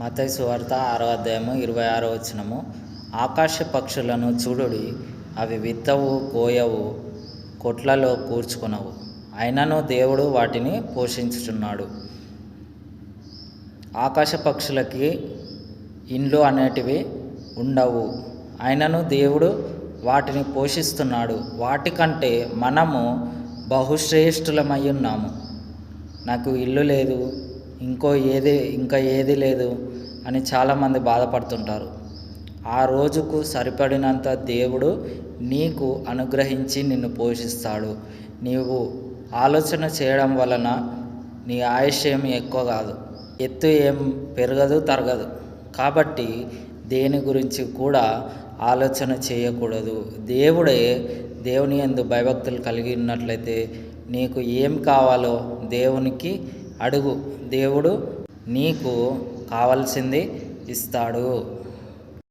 మత్తయి సువార్త 6వ అధ్యాయము 26వ వచనము. ఆకాశ పక్షులను చూడుడి, అవి విత్తవు, కోయవు, కొట్లలో కూర్చుకొనవు, అయినను దేవుడు వాటిని పోషించుచున్నాడు. ఆకాశ పక్షులకి ఇండ్లు అనేటివి ఉండవు, అయినను దేవుడు వాటిని పోషిస్తున్నాడు. వాటికంటే మనము బహుశ్రేష్ఠులమై ఉన్నాము. నాకు ఇల్లు లేదు, ఇంకా ఏది లేదు అని చాలామంది బాధపడుతుంటారు. ఆ రోజుకు సరిపడినంత దేవుడు నీకు అనుగ్రహించి నిన్ను పోషిస్తాడు. నీవు ఆలోచన చేయడం వలన నీ ఆయుష్ ఏమి ఎక్కువ కాదు, ఎత్తు ఏం పెరగదు, తరగదు. కాబట్టి దేని గురించి కూడా ఆలోచన చేయకూడదు. దేవుని యందు భయభక్తులు కలిగి ఉన్నట్లయితే నీకు ఏం కావాలో దేవునికి అడుగు, దేవుడు నీకు కావాల్సింది ఇస్తాడు.